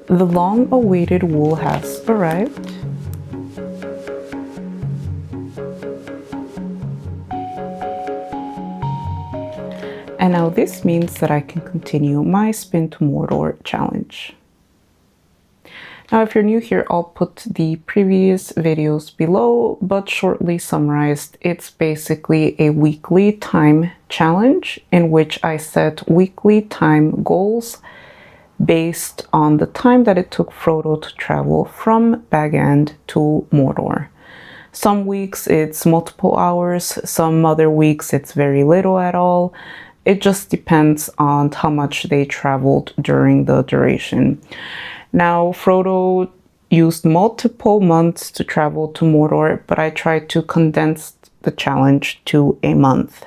The long-awaited wool has arrived. And now this means that I can continue my Spin to Mordor challenge. Now, if you're new here, I'll put the previous videos below, but shortly summarized, it's basically a weekly time challenge in which I set weekly time goals based on the time that it took Frodo to travel from Bag End to Mordor. Some weeks it's multiple hours, some other weeks it's very little at all. It just depends on how much they traveled during the duration. Now, Frodo used multiple months to travel to Mordor, but I tried to condense the challenge to a month.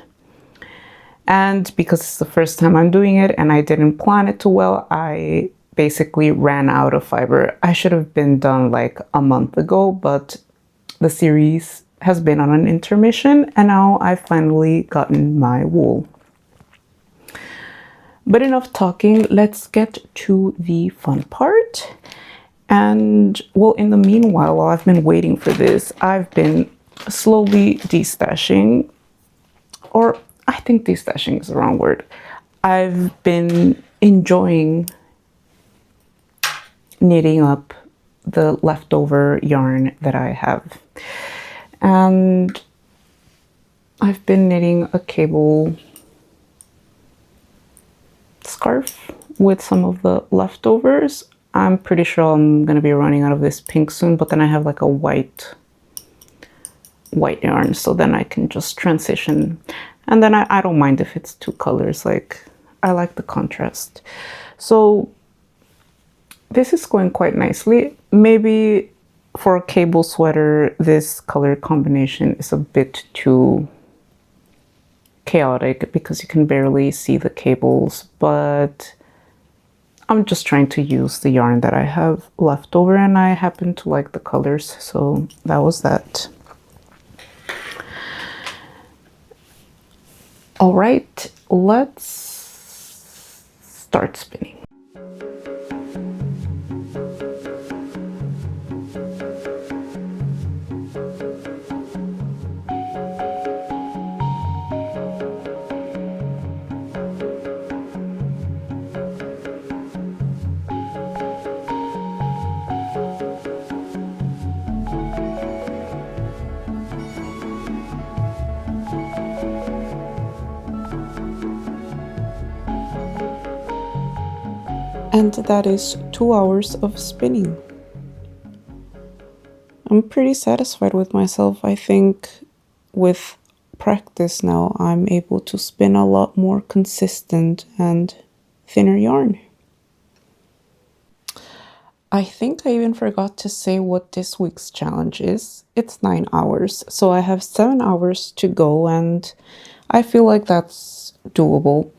And because it's the first time I'm doing it and I didn't plan it too well, I basically ran out of fiber. I should have been done like a month ago, but the series has been on an intermission and now I've finally gotten my wool. But enough talking, let's get to the fun part. And well, in the meanwhile, while I've been waiting for this, I've been slowly destashing, or I think destashing is the wrong word. I've been enjoying knitting up the leftover yarn that I have. And I've been knitting a cable scarf with some of the leftovers. I'm pretty sure I'm gonna be running out of this pink soon, but then I have like a white yarn, so then I can just transition. And then I don't mind if it's two colors, like I like the contrast. So this is going quite nicely. Maybe for a cable sweater, this color combination is a bit too chaotic because you can barely see the cables, but I'm just trying to use the yarn that I have left over and I happen to like the colors, so that was that. All right, let's start spinning. And that is 2 hours of spinning. I'm pretty satisfied with myself. I think with practice now, I'm able to spin a lot more consistent and thinner yarn. I think I even forgot to say what this week's challenge is. It's 9 hours, so I have 7 hours to go, and I feel like that's doable.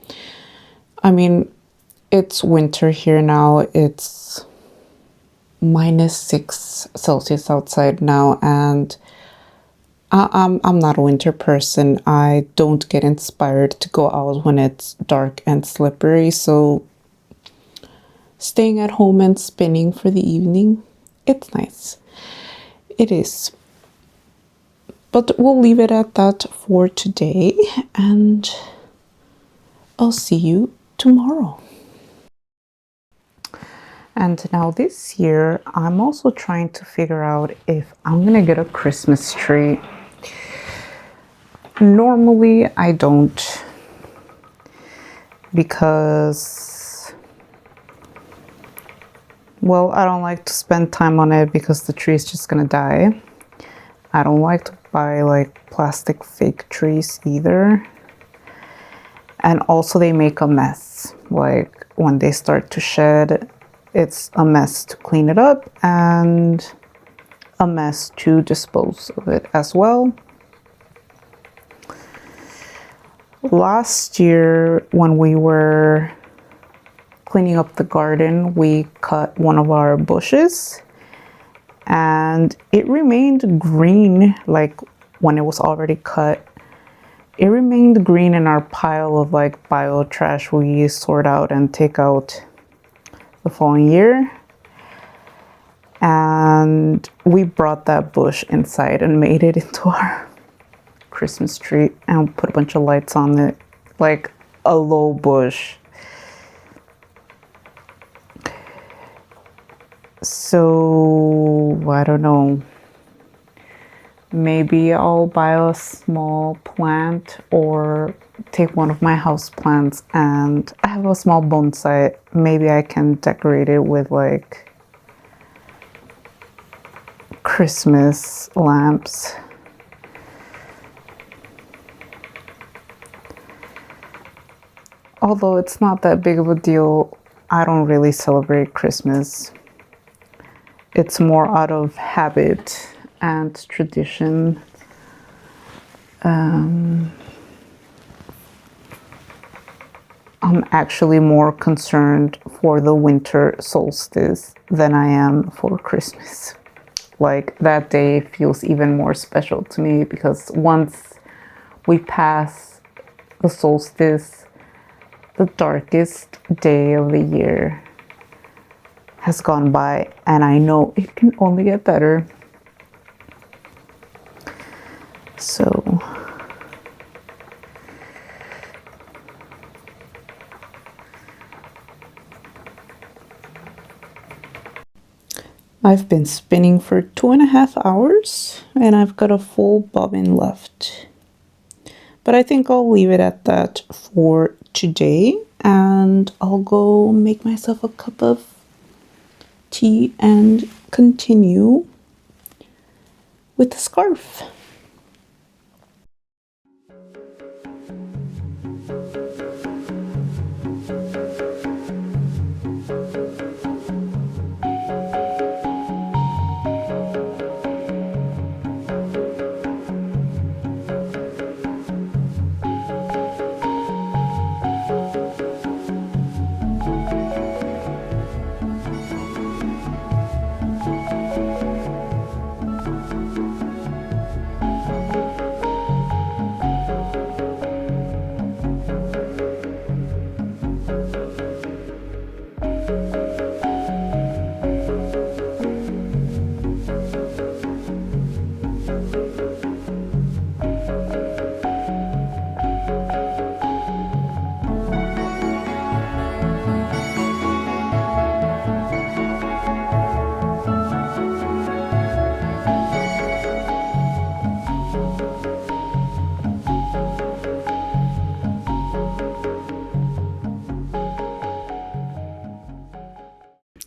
I mean, it's winter here now. It's -6 Celsius outside now, and I'm not a winter person. I don't get inspired to go out when it's dark and slippery, so staying at home and spinning for the evening, it's nice. It is. But we'll leave it at that for today, and I'll see you tomorrow. And now this year, I'm also trying to figure out if I'm gonna get a Christmas tree. Normally, I don't, because, well, I don't like to spend time on it because the tree is just gonna die. I don't like to buy like plastic fake trees either. And also they make a mess. Like when they start to shed, it's a mess to clean it up and a mess to dispose of it as well. Last year, when we were cleaning up the garden, we cut one of our bushes and it remained green, like when it was already cut. It remained green in our pile of like bio trash we sort out and take out the following year. and we brought that bush inside and made it into our Christmas tree and put a bunch of lights on it, like a low bush. So I don't know, maybe I'll buy a small plant or take one of my house plants, and I have a small bonsai. Maybe I can decorate it with like Christmas lamps. Although it's not that big of a deal, I don't really celebrate Christmas. It's more out of habit and tradition. I'm actually more concerned for the winter solstice than I am for Christmas. Like, that day feels even more special to me because once we pass the solstice, the darkest day of the year has gone by, and I know it can only get better. So I've been spinning for 2.5 hours and I've got a full bobbin left. But I think I'll leave it at that for today, and I'll go make myself a cup of tea and continue with the scarf.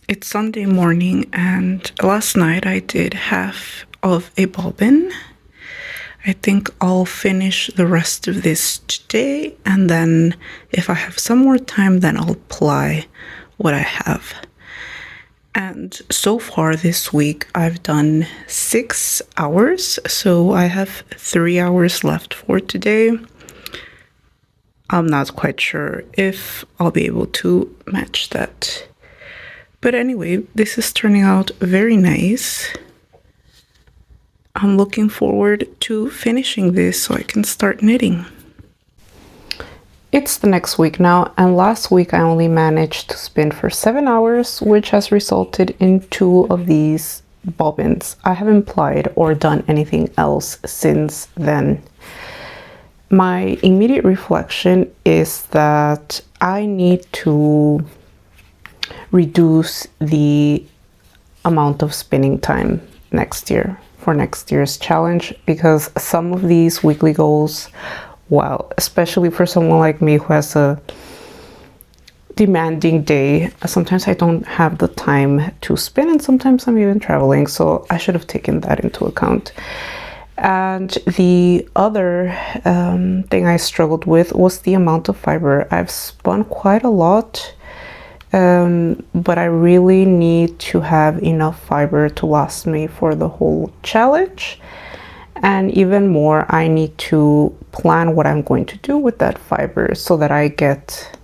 It's Sunday morning, and last night I did half of a bobbin. I think I'll finish the rest of this today, and then if I have some more time, then I'll apply what I have. And so far this week I've done 6 hours, so I have 3 hours left for today. I'm not quite sure if I'll be able to match that. But anyway, this is turning out very nice. I'm looking forward to finishing this so I can start knitting. It's the next week now, and last week I only managed to spin for 7 hours, which has resulted in 2 of these bobbins. I haven't plied or done anything else since then. My immediate reflection is that I need to reduce the amount of spinning time next year for next year's challenge, because some of these weekly goals, well, especially for someone like me who has a demanding day, sometimes I don't have the time to spin, and sometimes I'm even traveling, so I should have taken that into account. And the other thing I struggled with was the amount of fiber. I've spun quite a lot, but I really need to have enough fiber to last me for the whole challenge. And even more, I need to plan what I'm going to do with that fiber so that I get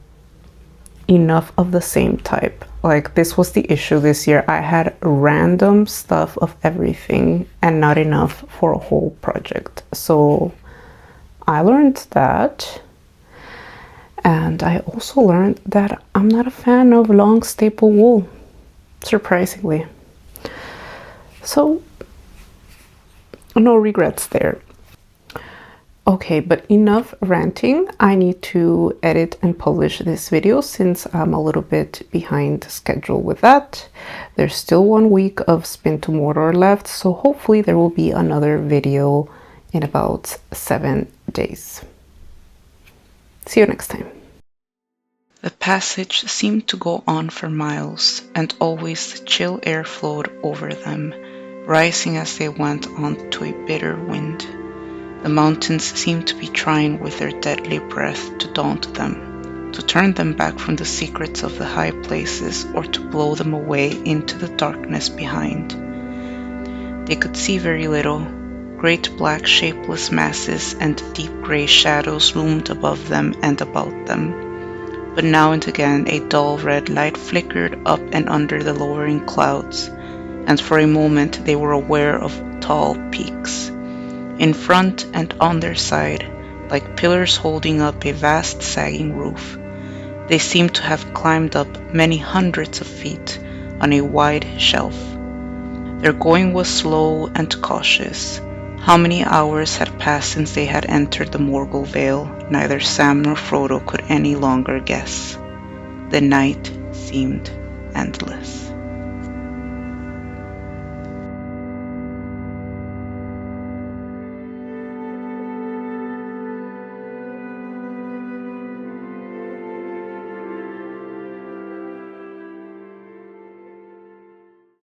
enough of the same type. Like, this was the issue this year. I had random stuff of everything and not enough for a whole project. So I learned that. And I also learned that I'm not a fan of long staple wool, surprisingly. So, no regrets there. Okay, but enough ranting. I need to edit and publish this video since I'm a little bit behind schedule with that. There's still 1 week of Spin to Mordor left, so hopefully there will be another video in about 7 days. See you next time. The passage seemed to go on for miles, and always the chill air flowed over them, rising as they went on to a bitter wind. The mountains seemed to be trying with their deadly breath to daunt them, to turn them back from the secrets of the high places, or to blow them away into the darkness behind. They could see very little. Great black shapeless masses and deep grey shadows loomed above them and about them. But now and again a dull red light flickered up and under the lowering clouds, and for a moment they were aware of tall peaks. In front and on their side, like pillars holding up a vast sagging roof, they seemed to have climbed up many hundreds of feet on a wide shelf. Their going was slow and cautious. How many hours had passed since they had entered the Morgul Vale, neither Sam nor Frodo could any longer guess. The night seemed endless.